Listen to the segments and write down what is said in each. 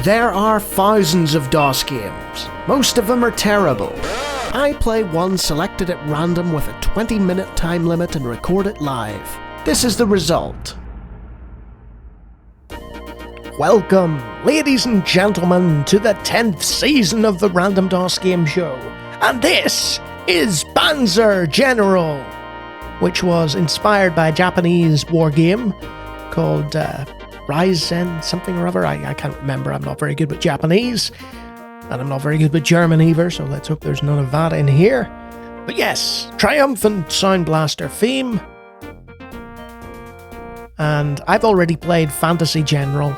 There are thousands of DOS games. Most of them are terrible. I play one selected at random with a 20-minute time limit and record it live. This is the result. Welcome, ladies and gentlemen, to the 10th season of the Random DOS Game Show. And this is Panzer General, which was inspired by a Japanese war game called Ryzen something or other. I can't remember. I'm not very good with Japanese, and I'm not very good with German either, so let's hope there's none of that in here. But yes, triumphant Sound Blaster theme. And I've already played Fantasy General.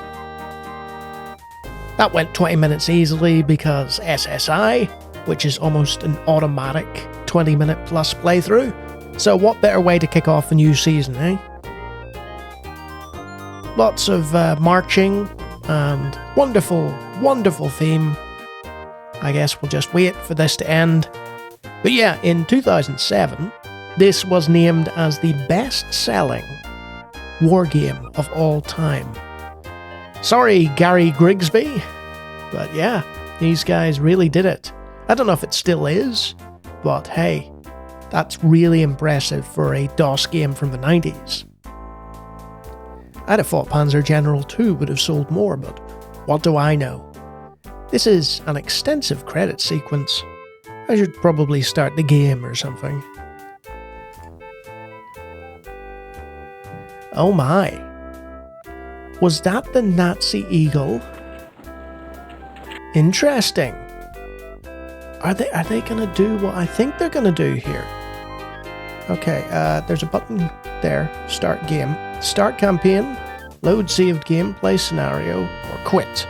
That went 20 minutes easily because SSI, which is almost an automatic 20-minute plus playthrough. So what better way to kick off the new season, eh? Lots of marching and wonderful, wonderful theme. I guess we'll just wait for this to end. But yeah, in 2007, this was named as the best-selling war game of all time. Sorry, Gary Grigsby, but yeah, these guys really did it. I don't know if it still is, but hey, that's really impressive for a DOS game from the 90s. I'd have thought Panzer General 2 would have sold more, but what do I know? This is an extensive credit sequence. I should probably start the game or something. Oh my. Was that the Nazi eagle? Interesting. Are they gonna do what I think they're gonna do here? Okay, there's a button there. Start game. Start campaign, load saved game, play scenario, or quit.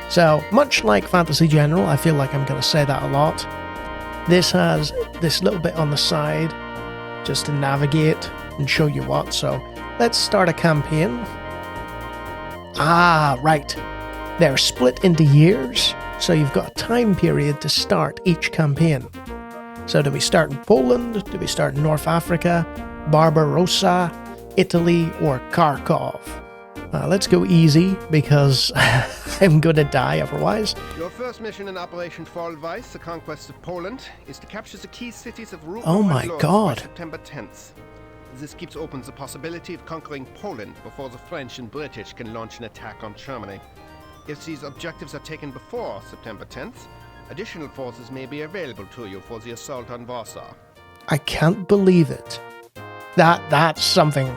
So, much like Fantasy General, I feel like I'm gonna say that a lot. This has this little bit on the side just to navigate and show you what. So, let's start a campaign. Ah, right. They're split into years, so you've got a time period to start each campaign. So do we start in Poland, do we start in North Africa, Barbarossa, Italy, or Kharkov? Let's go easy, because I'm going to die otherwise. Your first mission in Operation Fallweiss, the conquest of Poland, is to capture the key cities of Rubno Oh my and Lodz God. by September 10th. This keeps open the possibility of conquering Poland before the French and British can launch an attack on Germany. If these objectives are taken before September 10th, additional forces may be available to you for the assault on Warsaw. I can't believe it. That's something.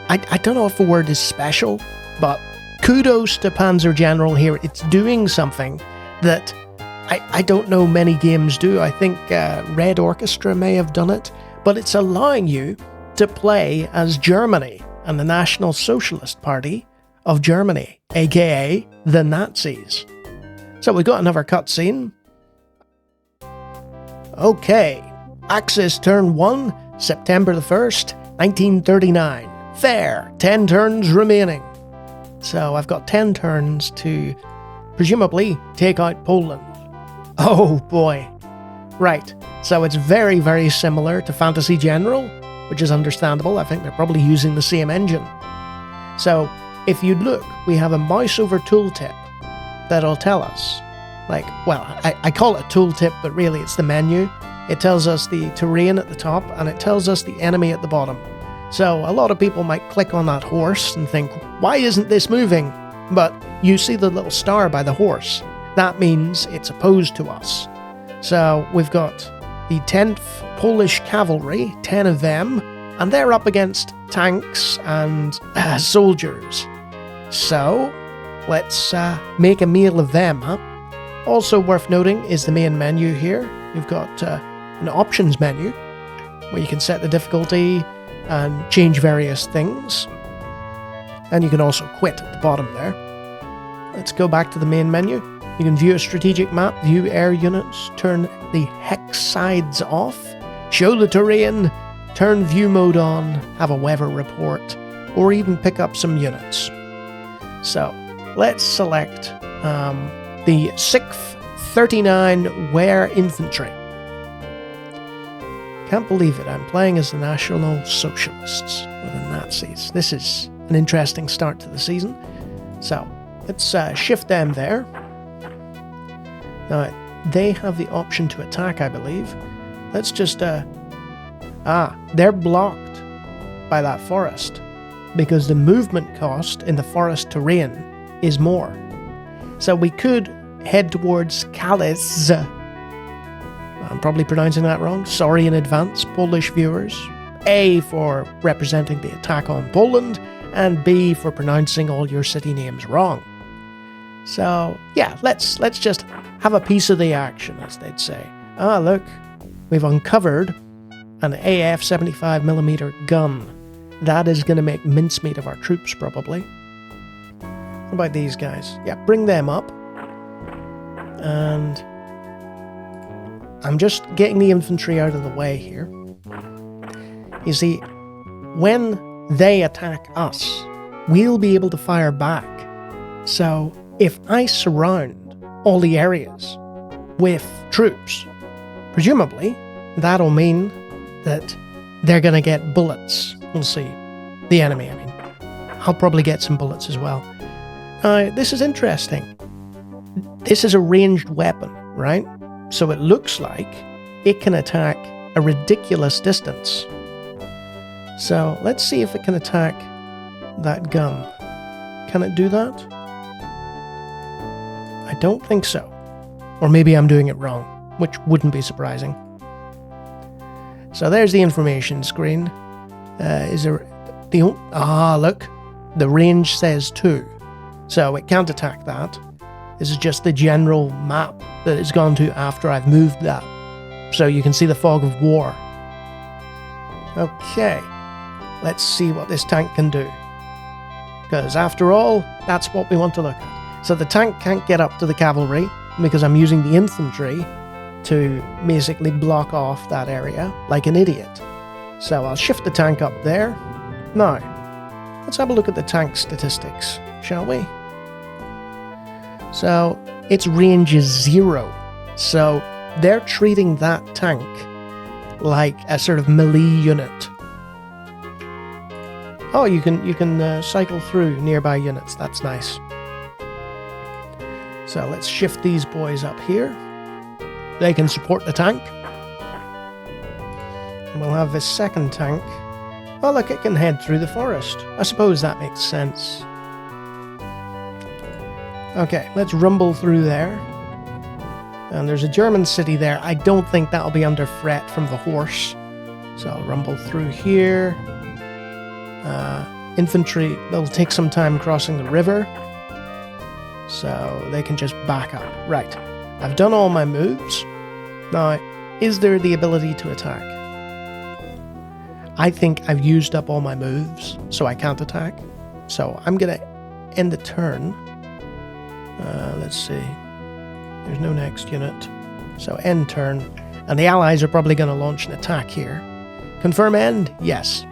I don't know if the word is special, but kudos to Panzer General here. It's doing something that I don't know many games do. I think Red Orchestra may have done it, but it's allowing you to play as Germany and the National Socialist Party of Germany, aka the Nazis. So we got another cutscene. Okay, Axis turn 1, September the 1st, 1939. Fair, 10 turns remaining. So I've got 10 turns to presumably take out Poland. Oh boy. Right, so it's very, very similar to Fantasy General, which is understandable. I think they're probably using the same engine. So if you look, we have a mouse over tooltip that'll tell us, I call it a tooltip, but really it's the menu. It tells us the terrain at the top, and it tells us the enemy at the bottom. So a lot of people might click on that horse and think, why isn't this moving? But you see the little star by the horse. That means it's opposed to us. So we've got the 10th Polish Cavalry, 10 of them, and they're up against tanks and soldiers. So let's make a meal of them, huh? Also worth noting is the main menu here. You've got an options menu where you can set the difficulty and change various things. And you can also quit at the bottom there. Let's go back to the main menu. You can view a strategic map, view air units, turn the hex sides off, show the terrain, turn view mode on, have a weather report, or even pick up some units. So let's select the 6th 39 Ware Infantry. Can't believe it, I'm playing as the National Socialists, or the Nazis. This is an interesting start to the season. So, let's shift them there. Now, they have the option to attack, I believe. Let's just... they're blocked by that forest, because the movement cost in the forest terrain is more. So we could head towards Kalisz. I'm probably pronouncing that wrong. Sorry in advance, Polish viewers. A for representing the attack on Poland, and B for pronouncing all your city names wrong. So, yeah, let's just have a piece of the action, as they'd say. Ah, look, we've uncovered an AF 75mm gun. That is going to make mincemeat of our troops, probably. What about these guys? Yeah, bring them up. And I'm just getting the infantry out of the way here. You see, when they attack us, we'll be able to fire back. So, if I surround all the areas with troops, presumably, that'll mean that they're going to get bullets. We'll see. The enemy, I mean. I'll probably get some bullets as well. Now, this is interesting. This is a ranged weapon, right? So it looks like it can attack a ridiculous distance. So let's see if it can attack that gun. Can it do that? I don't think so. Or maybe I'm doing it wrong, which wouldn't be surprising. So there's the information screen. Look, the range says 2. So it can't attack that. This is just the general map that it's gone to after I've moved that. So you can see the fog of war. Okay, let's see what this tank can do. Because after all, that's what we want to look at. So the tank can't get up to the cavalry because I'm using the infantry to basically block off that area like an idiot. So I'll shift the tank up there. Now, let's have a look at the tank statistics, shall we? So, its range is 0. So, they're treating that tank like a sort of melee unit. Oh, you can cycle through nearby units. That's nice. So, let's shift these boys up here. They can support the tank. And we'll have this second tank. Oh, look, it can head through the forest. I suppose that makes sense. Okay, let's rumble through there. And there's a German city there. I don't think that'll be under threat from the horse. So I'll rumble through here. Infantry, they'll take some time crossing the river. So they can just back up. Right, I've done all my moves. Now, is there the ability to attack? I think I've used up all my moves, so I can't attack. So I'm going to end the turn. Let's see. There's no next unit. So end turn. And the allies are probably going to launch an attack here. Confirm end? Yes.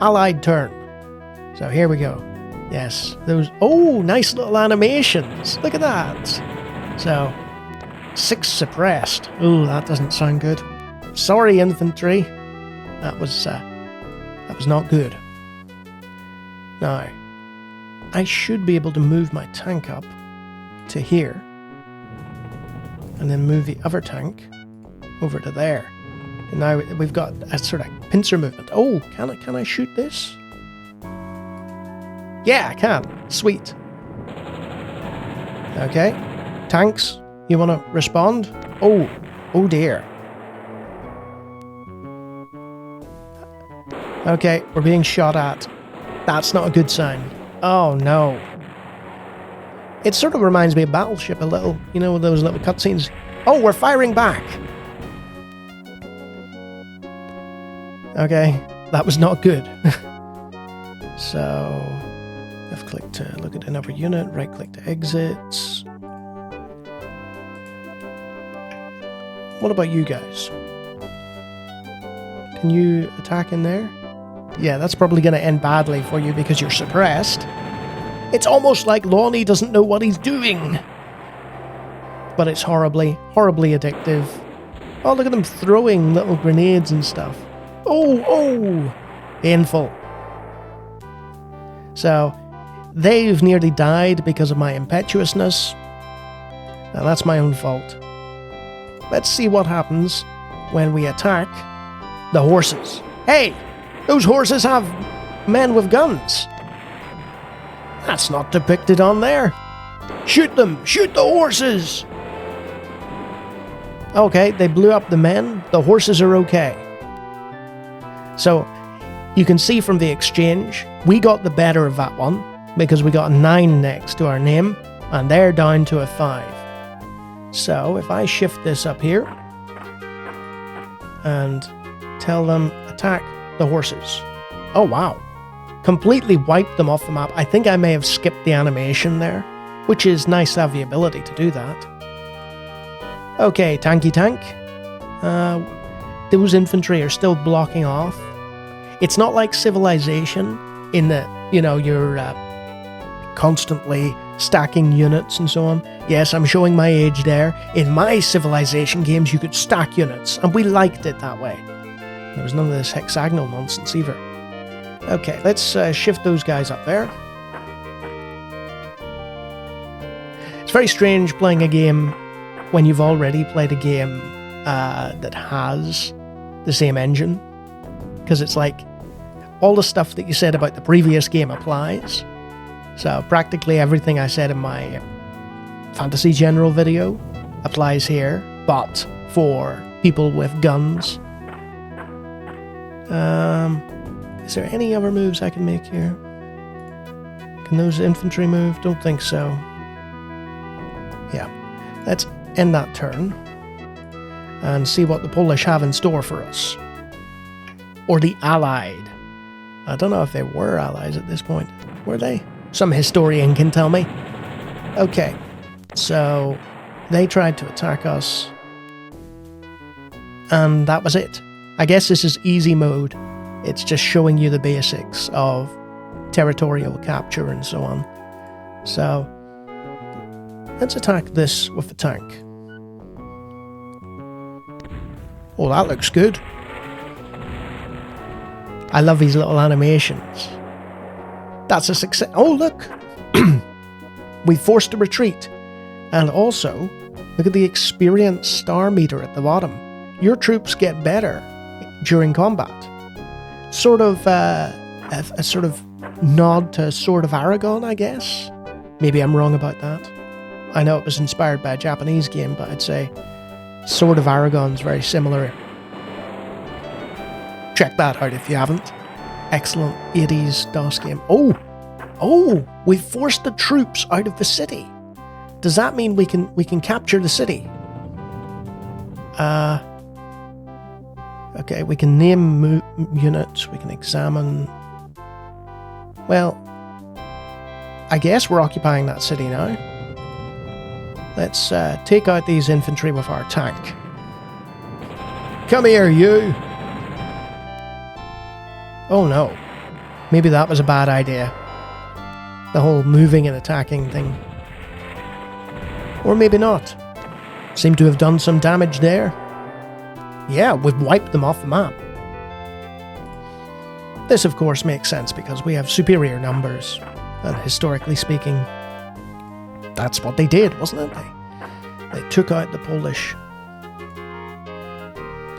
Allied turn. So here we go. Yes. Those. Oh, nice little animations. Look at that. So 6 suppressed. Ooh, that doesn't sound good. Sorry, infantry. That was not good. Now, I should be able to move my tank up to here, and then move the other tank over to there. And now we've got a sort of pincer movement. Oh, can I shoot this? Yeah, I can. Sweet. Okay. Tanks, you want to respond? Oh dear. Okay, we're being shot at. That's not a good sign. Oh no. It sort of reminds me of Battleship a little, you know, those little cutscenes. Oh, we're firing back! Okay, that was not good. So, left click to look at another unit, right click to exit. What about you guys? Can you attack in there? Yeah, that's probably going to end badly for you because you're suppressed. It's almost like Lawnie doesn't know what he's doing. But it's horribly, horribly addictive. Oh, look at them throwing little grenades and stuff. Oh! Painful. So, they've nearly died because of my impetuousness. Now, that's my own fault. Let's see what happens when we attack the horses. Hey! Those horses have men with guns. That's not depicted on there. Shoot them! Shoot the horses! Okay, they blew up the men. The horses are okay. So, you can see from the exchange, we got the better of that one because we got a 9 next to our name, and they're down to a 5. So, if I shift this up here and tell them attack the horses. Oh, wow. Completely wiped them off the map. I think I may have skipped the animation there, which is nice to have the ability to do that. Okay, tanky tank. Those infantry are still blocking off. It's not like Civilization in that, you know, you're constantly stacking units and so on. Yes, I'm showing my age there. In my Civilization games, you could stack units, and we liked it that way. There was none of this hexagonal nonsense either. Okay, let's shift those guys up there. It's very strange playing a game when you've already played a game that has the same engine. Because it's like, all the stuff that you said about the previous game applies. So practically everything I said in my Panzer General video applies here, but for people with guns. Is there any other moves I can make here? Can those infantry move? Don't think so. Yeah. Let's end that turn and see what the Polish have in store for us. Or the Allied. I don't know if they were allies at this point. Were they? Some historian can tell me. Okay. So, they tried to attack us. And that was it. I guess this is easy mode. It's just showing you the basics of territorial capture and so on. So, let's attack this with the tank. Oh, that looks good. I love these little animations. That's a success. Oh, look! We forced a retreat. And also, look at the experience star meter at the bottom. Your troops get better during combat. Sort of a sort of nod to Sword of Aragon, I guess. Maybe I'm wrong about that. I know it was inspired by a Japanese game, but I'd say Sword of Aragon's very similar. Check that out if you haven't. Excellent 80s DOS game. Oh, we forced the troops out of the city. Does that mean we can capture the city? Okay, we can name units, we can examine. Well, I guess we're occupying that city now. Let's take out these infantry with our tank. Come here, you! Oh no. Maybe that was a bad idea. The whole moving and attacking thing. Or maybe not. Seem to have done some damage there. Yeah, we've wiped them off the map. This, of course, makes sense because we have superior numbers. And historically speaking, that's what they did, wasn't it? They took out the Polish.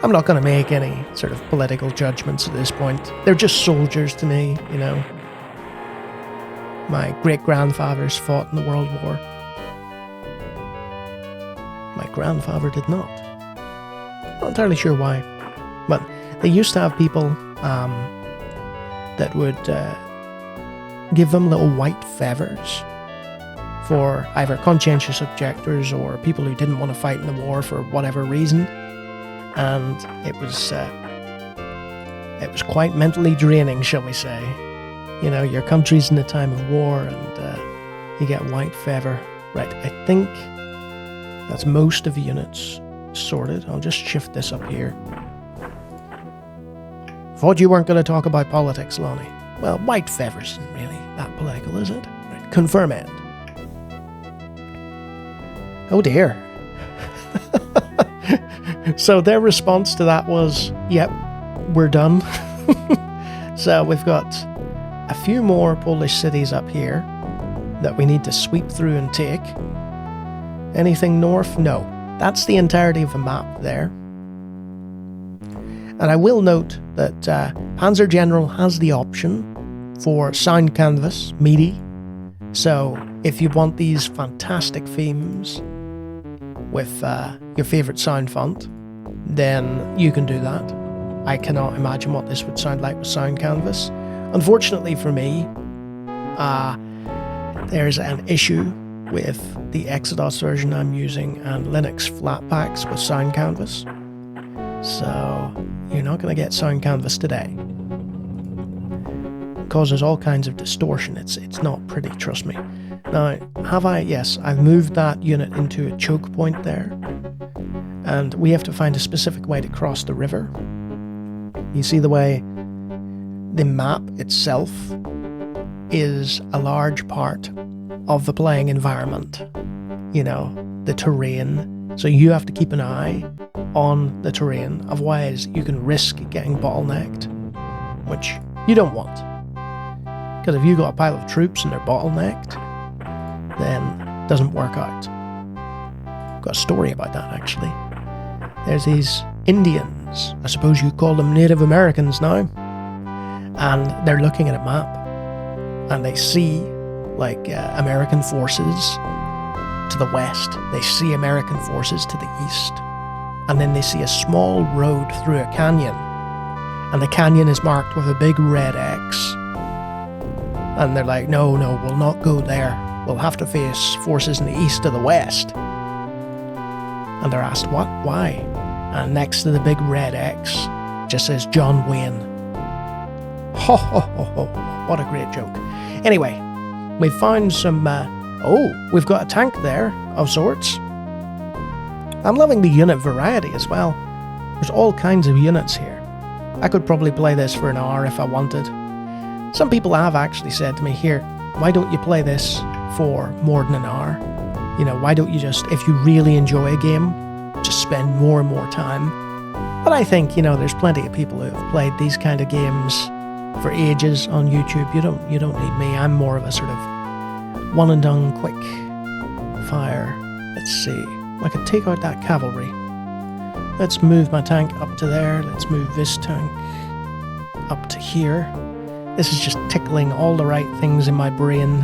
I'm not going to make any sort of political judgments at this point. They're just soldiers to me, you know. My great-grandfathers fought in the World War. My grandfather did not. Not entirely sure why. But they used to have people that would give them little white feathers for either conscientious objectors or people who didn't want to fight in the war for whatever reason. And it was quite mentally draining, shall we say. You know, your country's in a time of war and you get white feather. Right, I think that's most of the units sorted. I'll just shift this up here. Thought you weren't going to talk about politics, Lawnie. Well, white feather isn't really that political, is it? Right, confirm end. Oh dear. So their response to that was, yep, we're done. So we've got a few more Polish cities up here. that we need to sweep through and take. Anything north? No. That's the entirety of the map there. And I will note that Panzer General has the option for sound canvas, MIDI. So if you want these fantastic themes with your favourite sound font, then you can do that. I cannot imagine what this would sound like with sound canvas. Unfortunately for me, there's an issue with the Exodus version I'm using and Linux Flatpaks with sound canvas. So you're not going to get sound canvas today. It causes all kinds of distortion. It's not pretty, trust me. Now, have I? Yes, I've moved that unit into a choke point there. And we have to find a specific way to cross the river. You see the way the map itself is a large part of the playing environment. You know, the terrain. So you have to keep an eye on the terrain. Otherwise, you can risk getting bottlenecked, which you don't want. Because if you've got a pile of troops and they're bottlenecked, then it doesn't work out. I've got a story about that, actually. There's these Indians, I suppose you call them Native Americans now, and they're looking at a map, and they see, like, American forces to the west, they see American forces to the east, and then they see a small road through a canyon, and the canyon is marked with a big red X, and they're like, no, we'll not go there, we'll have to face forces in the east to the west. And they're asked, what? Why? And next to the big red X just says John Wayne. Ho ho ho ho, what a great joke. Anyway, we found some, we've got a tank there, of sorts. I'm loving the unit variety as well. There's all kinds of units here. I could probably play this for an hour if I wanted. Some people have actually said to me, here, why don't you play this for more than an hour? You know, why don't you just, if you really enjoy a game, just spend more and more time? But I think, you know, there's plenty of people who have played these kind of games for ages on YouTube. You don't need me. I'm more of a sort of one and done quick fire. Let's see. I could take out that cavalry. Let's move my tank up to there. Let's move this tank up to here. This is just tickling all the right things in my brain,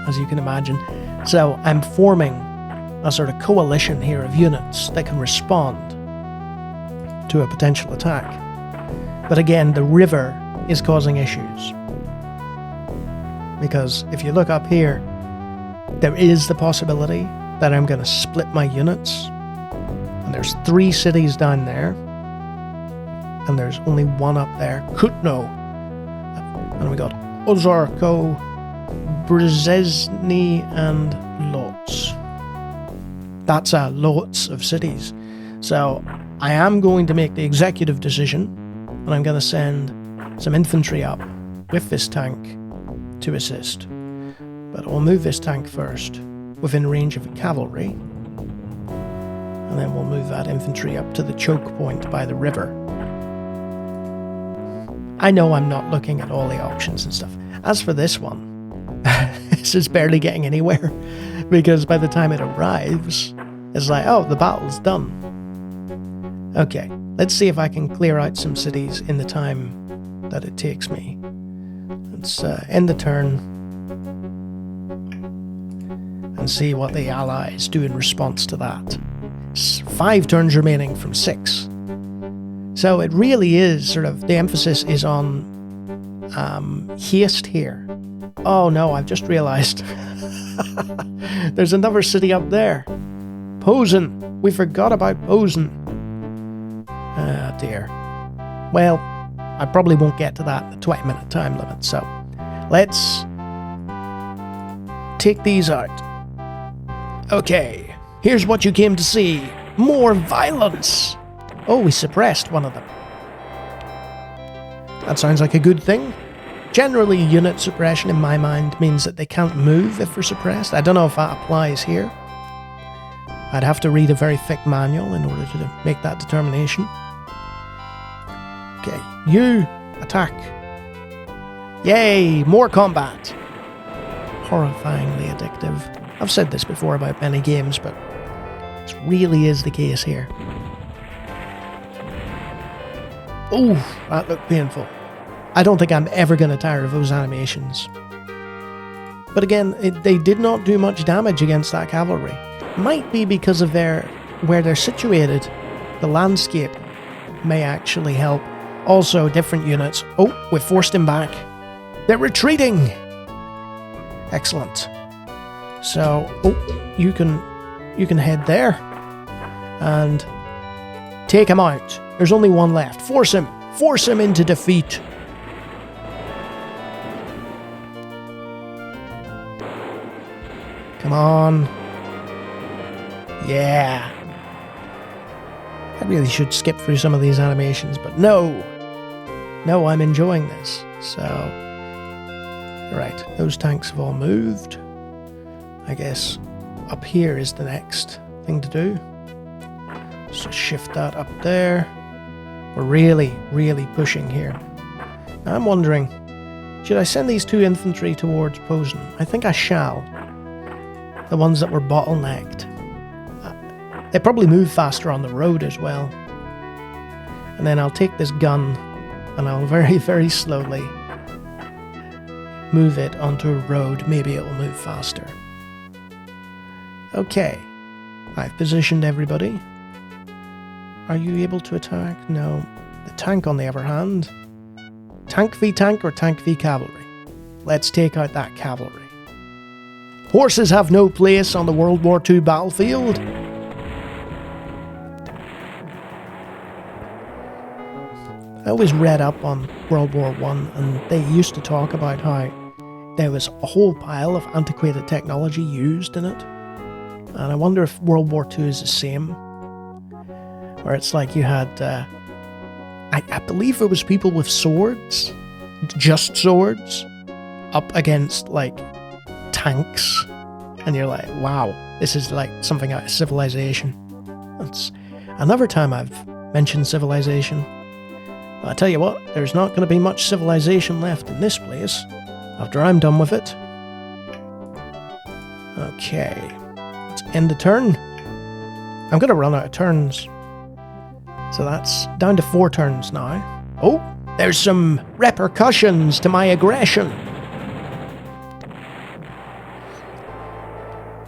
as you can imagine. So I'm forming a sort of coalition here of units that can respond to a potential attack. But again, the river is causing issues. Because if you look up here, there is the possibility that I'm going to split my units. And there's 3 cities down there. And there's only one up there, Kutno. And we got Ozarko, Brzezni, and Lotz. That's lots of cities. So I am going to make the executive decision, and I'm going to send some infantry up with this tank to assist. But I'll move this tank first, within range of the cavalry, and then we'll move that infantry up to the choke point by the river. I know I'm not looking at all the options and stuff. As for this one, this is barely getting anywhere, because by the time it arrives, it's like, oh, the battle's done. Okay, let's see if I can clear out some cities in the time that it takes me. Let's end the turn and see what the allies do in response to that. 5 turns remaining from 6. So it really is sort of, the emphasis is on haste here. Oh no, I've just realized. There's another city up there. Posen. We forgot about Posen. Ah, dear. Well, I probably won't get to that in the 20-minute time limit, so let's take these out. Okay, here's what you came to see. More violence. Oh, we suppressed one of them. That sounds like a good thing. Generally, unit suppression in my mind means that they can't move if they're suppressed. I don't know if that applies here. I'd have to read a very thick manual in order to make that determination. Okay, you attack. Yay, more combat. horrifyingly addictive. I've said this before about many games, but this really is the case here. Oh, that looked painful. I don't think I'm ever going to tire of those animations. But again, they did not do much damage against that cavalry. Might be because of where they're situated. The landscape may actually help. Also, different units. Oh, we've forced him back. They're retreating! Excellent. So, oh, you can head there and take him out. There's only one left. Force him! Force him into defeat! Come on. Yeah. I really should skip through some of these animations, but no. No, I'm enjoying this. So, right, those tanks have all moved. I guess up here is the next thing to do. So shift that up there. We're really, really pushing here. Now I'm wondering, should I send these 2 infantry towards Posen? I think I shall. The ones that were bottlenecked. They probably move faster on the road as well. And then I'll take this gun and I'll very, very slowly move it onto a road. Maybe it will move faster. Okay. I've positioned everybody. Are you able to attack? No. The tank, on the other hand. Tank v tank or tank v cavalry? Let's take out that cavalry. Horses have no place on the World War II battlefield. I always read up on World War I, and they used to talk about how there was a whole pile of antiquated technology used in it. And I wonder if World War II is the same. Where it's like you had, I believe it was people with swords, just swords, up against, like, tanks. And you're like, wow, this is like something out of Civilization. That's another time I've mentioned Civilization. I tell you what, there's not going to be much civilization left in this place after I'm done with it. Okay, let's end the turn. I'm going to run out of turns. So that's down to 4 turns now. Oh, there's some repercussions to my aggression.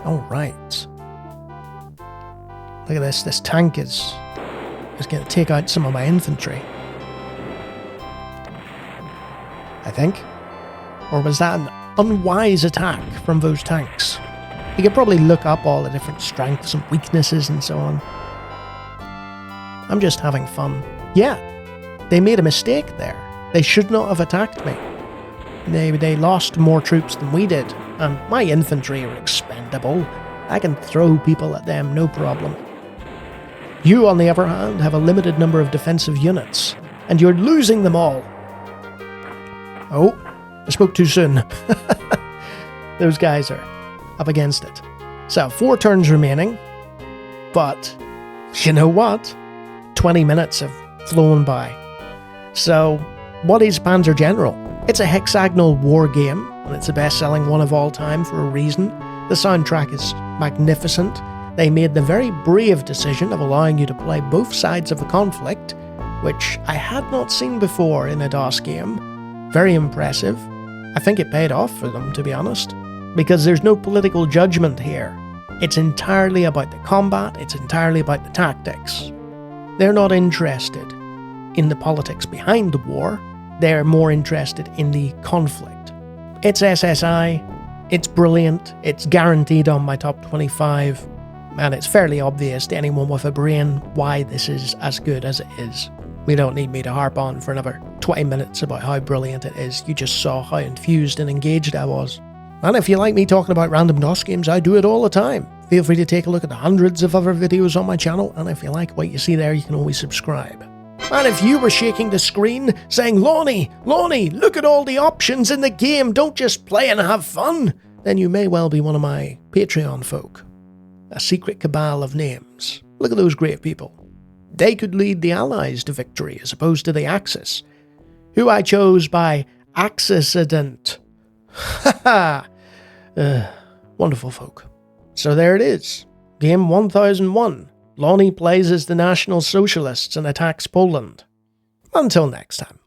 Alright. Look at this. This tank is going to take out some of my infantry. I think. Or was that an unwise attack from those tanks? You could probably look up all the different strengths and weaknesses and so on. I'm just having fun. Yeah, they made a mistake there. They should not have attacked me. They lost more troops than we did, and my infantry are expendable. I can throw people at them, no problem. You, on the other hand, have a limited number of defensive units, and you're losing them all. Oh, I spoke too soon. Those guys are up against it. So, 4 turns remaining, but you know what? 20 minutes have flown by. So, what is Panzer General? It's a hexagonal war game, and it's the best-selling one of all time for a reason. The soundtrack is magnificent. They made the very brave decision of allowing you to play both sides of the conflict, which I had not seen before in a DOS game. Very impressive. I think it paid off for them, to be honest, because there's no political judgment here. It's entirely about the combat, it's entirely about the tactics. They're not interested in the politics behind the war, they're more interested in the conflict. It's SSI, it's brilliant, it's guaranteed on my top 25, and it's fairly obvious to anyone with a brain why this is as good as it is. We don't need me to harp on for another 20 minutes about how brilliant it is. You just saw how infused and engaged I was. And if you like me talking about random DOS games, I do it all the time. Feel free to take a look at the hundreds of other videos on my channel, and if you like what you see there, you can always subscribe. And if you were shaking the screen, saying, Lawnie, look at all the options in the game, don't just play and have fun, then you may well be one of my Patreon folk. A secret cabal of names. Look at those great people. They could lead the Allies to victory as opposed to the Axis, who I chose by accident. Haha! Wonderful folk. So there it is. Game 1001. Lawnie plays as the National Socialists and attacks Poland. Until next time.